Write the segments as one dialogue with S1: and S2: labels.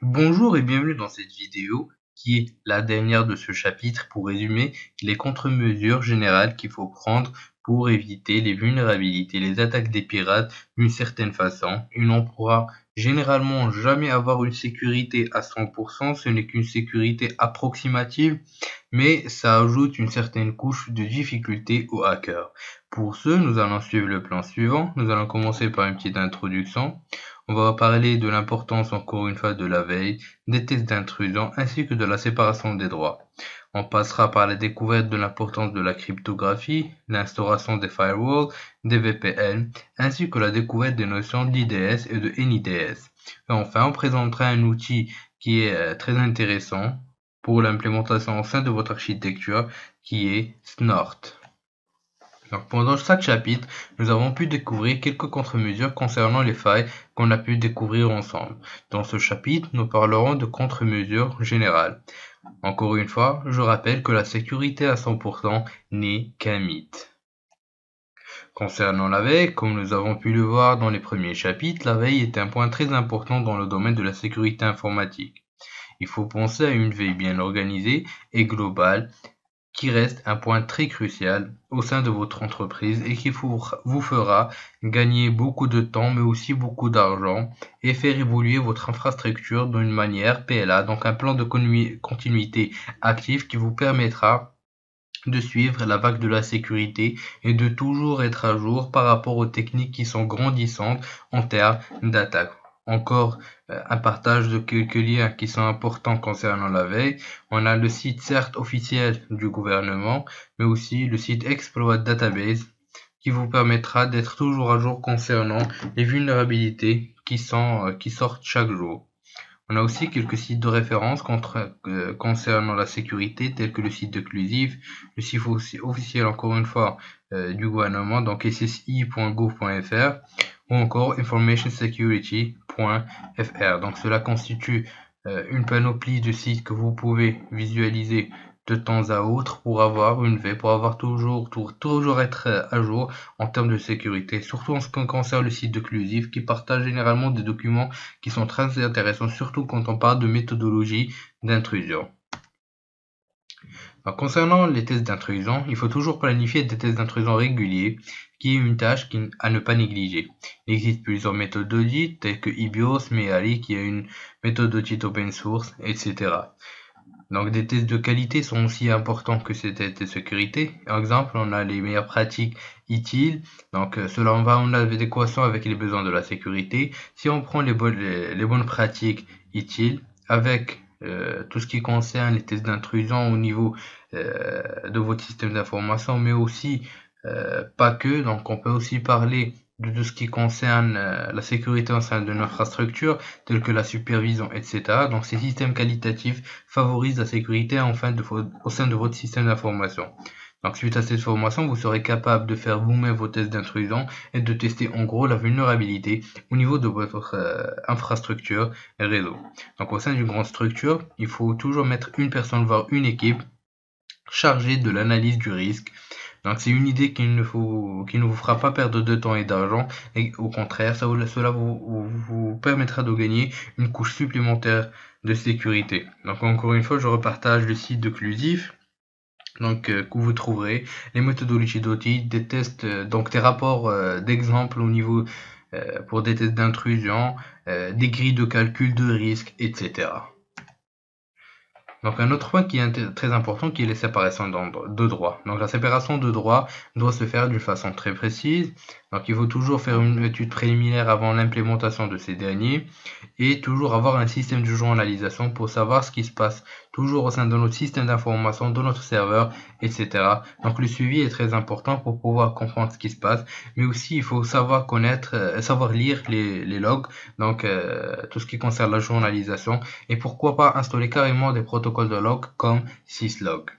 S1: Bonjour et bienvenue dans cette vidéo qui est la dernière de ce chapitre pour résumer les contre-mesures générales qu'il faut prendre pour éviter les vulnérabilités, les attaques des pirates d'une certaine façon. Et on ne pourra généralement jamais avoir une sécurité à 100%, ce n'est qu'une sécurité approximative, mais ça ajoute une certaine couche de difficulté aux hackers. Pour ce, nous allons suivre le plan suivant. Nous allons commencer par une petite introduction. On va parler de l'importance encore une fois de la veille, des tests d'intrusion ainsi que de la séparation des droits. On passera par la découverte de l'importance de la cryptographie, l'instauration des firewalls, des VPN, ainsi que la découverte des notions d'IDS et de NIDS. Et enfin, on présentera un outil qui est très intéressant pour l'implémentation au sein de votre architecture, qui est Snort. Donc pendant chaque chapitre, nous avons pu découvrir quelques contre-mesures concernant les failles qu'on a pu découvrir ensemble. Dans ce chapitre, nous parlerons de contre-mesures générales. Encore une fois, je rappelle que la sécurité à 100% n'est qu'un mythe. Concernant la veille, comme nous avons pu le voir dans les premiers chapitres, la veille est un point très important dans le domaine de la sécurité informatique. Il faut penser à une veille bien organisée et globale qui reste un point très crucial au sein de votre entreprise et qui vous fera gagner beaucoup de temps mais aussi beaucoup d'argent et faire évoluer votre infrastructure d'une manière PLA, donc un plan de continuité actif qui vous permettra de suivre la vague de la sécurité et de toujours être à jour par rapport aux techniques qui sont grandissantes en termes d'attaque. Encore un partage de quelques liens qui sont importants concernant la veille. On a le site certes officiel du gouvernement, mais aussi le site Exploit Database qui vous permettra d'être toujours à jour concernant les vulnérabilités qui sortent chaque jour. On a aussi quelques sites de référence concernant la sécurité, tels que le site de Clusive, le site officiel encore une fois du gouvernement, donc ssi.gouv.fr ou encore informationsecurity.fr. Donc cela constitue une panoplie de sites que vous pouvez visualiser de temps à autre pour avoir une veille, pour avoir toujours être à jour en termes de sécurité, surtout en ce qui concerne le site de Clusive qui partage généralement des documents qui sont très intéressants, surtout quand on parle de méthodologie d'intrusion. Concernant les tests d'intrusion, il faut toujours planifier des tests d'intrusion réguliers, qui est une tâche à ne pas négliger. Il existe plusieurs méthodes d'audit, telles que EBIOS, Meali, qui est une méthode d'audit open source, etc. Donc des tests de qualité sont aussi importants que ces tests de sécurité. Par exemple, on a les meilleures pratiques ITIL, donc cela va en adéquation avec les besoins de la sécurité. Si on prend les bonnes pratiques ITIL avec tout ce qui concerne les tests d'intrusion au niveau de votre système d'information, mais aussi pas que, donc on peut aussi parler de tout ce qui concerne la sécurité au sein de l'infrastructure, telle que la supervision, etc. Donc ces systèmes qualitatifs favorisent la sécurité au sein de votre système d'information. Donc suite à cette formation, vous serez capable de faire vous-même vos tests d'intrusion et de tester en gros la vulnérabilité au niveau de votre infrastructure et réseau. Donc au sein d'une grande structure, il faut toujours mettre une personne, voire une équipe chargée de l'analyse du risque. Donc c'est une idée qui ne vous fera pas perdre de temps et d'argent, et au contraire, cela vous permettra de gagner une couche supplémentaire de sécurité. Donc encore une fois, je repartage le site de Clusive, donc que vous trouverez les méthodologies d'audit, des tests, donc des rapports d'exemple au niveau pour des tests d'intrusion, des grilles de calcul de risque, etc. Donc un autre point qui est très important, qui est la séparation de droits. Donc la séparation de droits doit se faire d'une façon très précise. Donc il faut toujours faire une étude préliminaire avant l'implémentation de ces derniers et toujours avoir un système de journalisation pour savoir ce qui se passe toujours au sein de notre système d'information, de notre serveur, etc. Donc le suivi est très important pour pouvoir comprendre ce qui se passe, mais aussi il faut savoir savoir lire les logs, donc tout ce qui concerne la journalisation, et pourquoi pas installer carrément des protocoles de log comme syslog.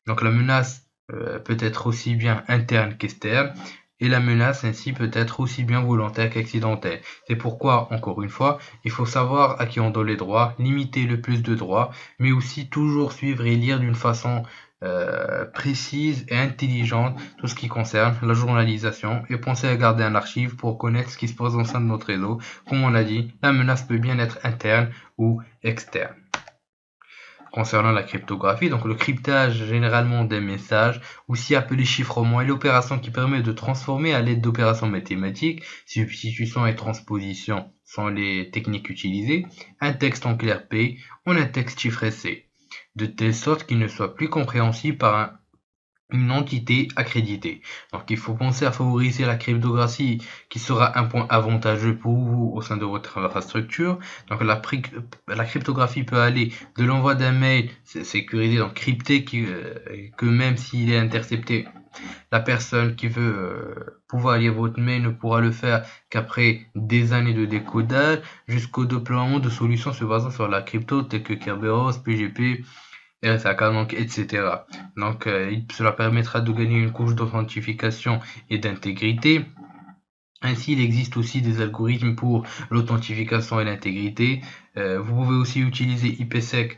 S1: Donc la menace peut être aussi bien interne qu'externe, et la menace ainsi peut être aussi bien volontaire qu'accidentelle. C'est pourquoi, encore une fois, il faut savoir à qui on donne les droits, limiter le plus de droits, mais aussi toujours suivre et lire d'une façon précise et intelligente, tout ce qui concerne la journalisation, et pensez à garder un archive pour connaître ce qui se passe au sein de notre réseau. Comme on a dit, la menace peut bien être interne ou externe. Concernant la cryptographie, donc le cryptage généralement des messages, aussi appelé chiffrement, est l'opération qui permet de transformer à l'aide d'opérations mathématiques, substitution et transposition sont les techniques utilisées, un texte en clair P en un texte chiffré C, de telle sorte qu'il ne soit plus compréhensible par une entité accréditée. Donc il faut penser à favoriser la cryptographie qui sera un point avantageux pour vous au sein de votre infrastructure. Donc la cryptographie peut aller de l'envoi d'un mail sécurisé, donc crypté, que même s'il est intercepté, la personne qui veut pouvoir lire votre mail ne pourra le faire qu'après des années de décodage, jusqu'au déploiement de solutions se basant sur la crypto telles que Kerberos, PGP, RSA, donc, etc. Donc, cela permettra de gagner une couche d'authentification et d'intégrité. Ainsi, il existe aussi des algorithmes pour l'authentification et l'intégrité. Vous pouvez aussi utiliser IPsec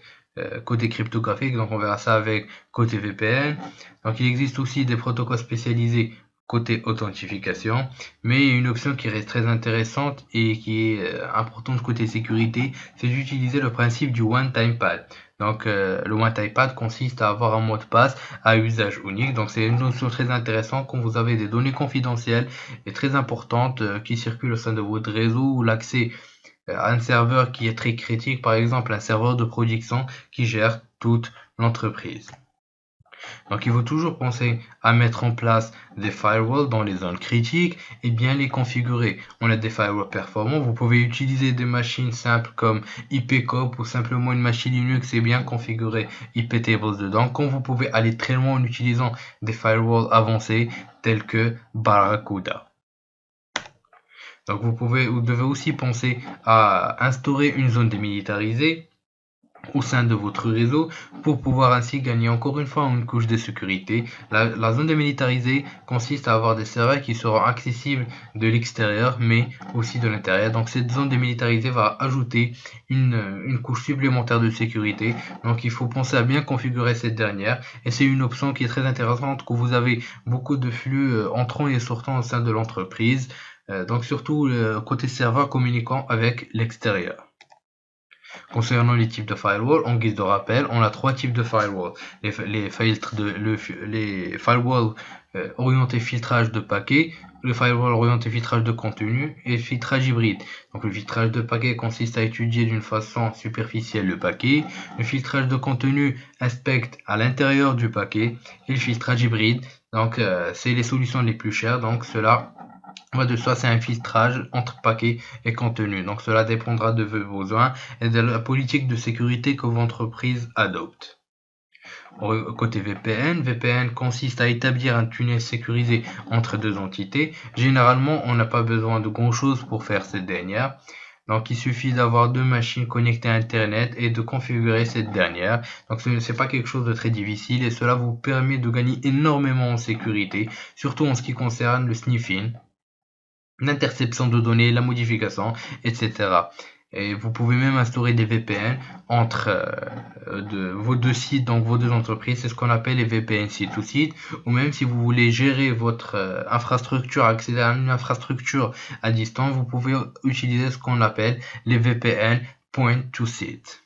S1: côté cryptographique, donc on verra ça avec côté VPN. Donc, il existe aussi des protocoles spécialisés côté authentification, mais une option qui reste très intéressante et qui est importante côté sécurité, c'est d'utiliser le principe du one-time pad. Donc le one-time pad consiste à avoir un mot de passe à usage unique. Donc c'est une notion très intéressante quand vous avez des données confidentielles et très importantes qui circulent au sein de votre réseau, ou l'accès à un serveur qui est très critique, par exemple un serveur de production qui gère toute l'entreprise. Donc il faut toujours penser à mettre en place des firewalls dans les zones critiques et bien les configurer. On a des firewalls performants, vous pouvez utiliser des machines simples comme IPCOP ou simplement une machine Linux et bien configurer iptables dedans, comme vous pouvez aller très loin en utilisant des firewalls avancés tels que Barracuda. Donc vous devez aussi penser à instaurer une zone démilitarisée au sein de votre réseau pour pouvoir ainsi gagner encore une fois une couche de sécurité. La zone démilitarisée consiste à avoir des serveurs qui seront accessibles de l'extérieur mais aussi de l'intérieur. Donc cette zone démilitarisée va ajouter une couche supplémentaire de sécurité. Donc il faut penser à bien configurer cette dernière, et c'est une option qui est très intéressante quand vous avez beaucoup de flux entrant et sortant au sein de l'entreprise. Donc surtout côté serveur communiquant avec l'extérieur. Concernant les types de firewall, en guise de rappel, on a trois types de firewall. Les firewalls orientés filtrage de paquets, le firewall orienté filtrage de contenu et le filtrage hybride. Donc le filtrage de paquets consiste à étudier d'une façon superficielle le paquet. Le filtrage de contenu inspecte à l'intérieur du paquet. Et le filtrage hybride, donc c'est les solutions les plus chères. Donc cela va de soi, c'est un filtrage entre paquets et contenu. Donc cela dépendra de vos besoins et de la politique de sécurité que votre entreprise adopte. Côté VPN, VPN consiste à établir un tunnel sécurisé entre deux entités. Généralement, on n'a pas besoin de grand chose pour faire cette dernière. Donc il suffit d'avoir deux machines connectées à Internet et de configurer cette dernière. Donc ce n'est pas quelque chose de très difficile et cela vous permet de gagner énormément en sécurité, surtout en ce qui concerne le sniffing, l'interception de données, la modification, etc. Et vous pouvez même instaurer des VPN entre vos deux sites, donc vos deux entreprises. C'est ce qu'on appelle les VPN site-to-site. Ou même si vous voulez gérer votre infrastructure, accéder à une infrastructure à distance, vous pouvez utiliser ce qu'on appelle les VPN point-to-site.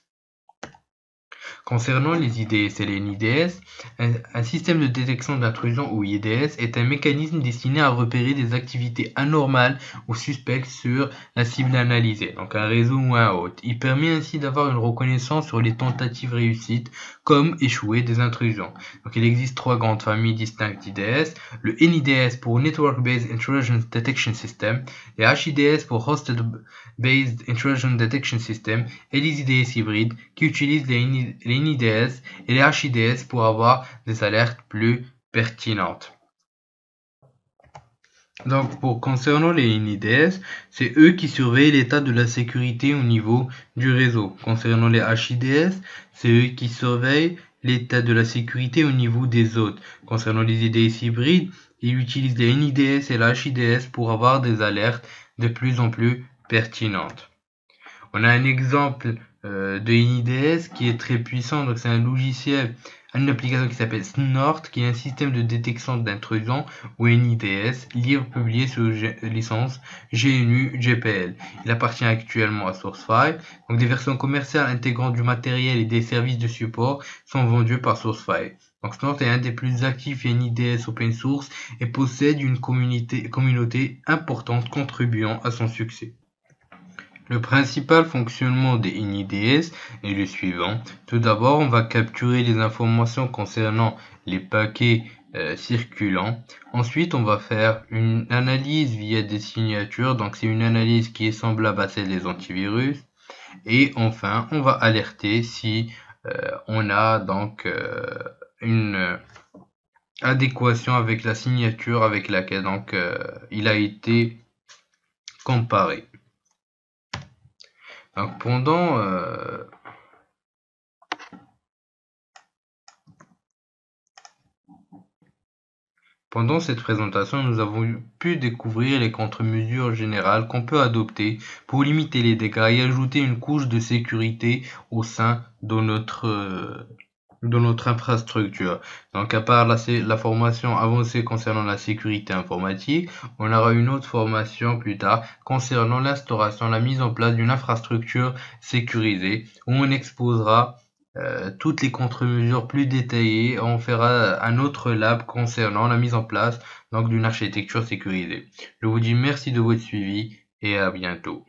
S1: Concernant les IDS et les NIDS, un système de détection d'intrusion ou IDS est un mécanisme destiné à repérer des activités anormales ou suspectes sur la cible analysée, donc un réseau ou un hôte. Il permet ainsi d'avoir une reconnaissance sur les tentatives réussites comme échouées des intrusions. Donc il existe trois grandes familles distinctes d'IDS, le NIDS pour Network Based Intrusion Detection System, les HIDS pour Hosted Based Intrusion Detection System et les IDS hybrides qui utilisent les NIDS et les HIDS pour avoir des alertes plus pertinentes. Donc concernant les NIDS, c'est eux qui surveillent l'état de la sécurité au niveau du réseau. Concernant les HIDS, c'est eux qui surveillent l'état de la sécurité au niveau des hôtes. Concernant les IDS hybrides, ils utilisent les NIDS et les HIDS pour avoir des alertes de plus en plus pertinentes. On a un exemple de NIDS qui est très puissant, donc c'est un logiciel une application qui s'appelle Snort, qui est un système de détection d'intrusion, ou NIDS, livre publié sous licence GNU GPL. Il appartient actuellement à SourceFire. Donc des versions commerciales intégrant du matériel et des services de support sont vendues par SourceFire. Donc Snort est un des plus actifs NIDS open source et possède une communauté importante contribuant à son succès. Le principal fonctionnement des NIDS est le suivant. Tout d'abord, on va capturer les informations concernant les paquets circulants. Ensuite, on va faire une analyse via des signatures. Donc, c'est une analyse qui est semblable à celle des antivirus. Et enfin, on va alerter si on a donc une adéquation avec la signature avec laquelle donc il a été comparé. Donc pendant cette présentation, nous avons pu découvrir les contre-mesures générales qu'on peut adopter pour limiter les dégâts et ajouter une couche de sécurité au sein de notre infrastructure. Donc à part la formation avancée concernant la sécurité informatique, on aura une autre formation plus tard concernant l'instauration, la mise en place d'une infrastructure sécurisée où on exposera toutes les contre-mesures plus détaillées. On fera un autre lab concernant la mise en place donc d'une architecture sécurisée. Je vous dis merci de votre suivi et à bientôt.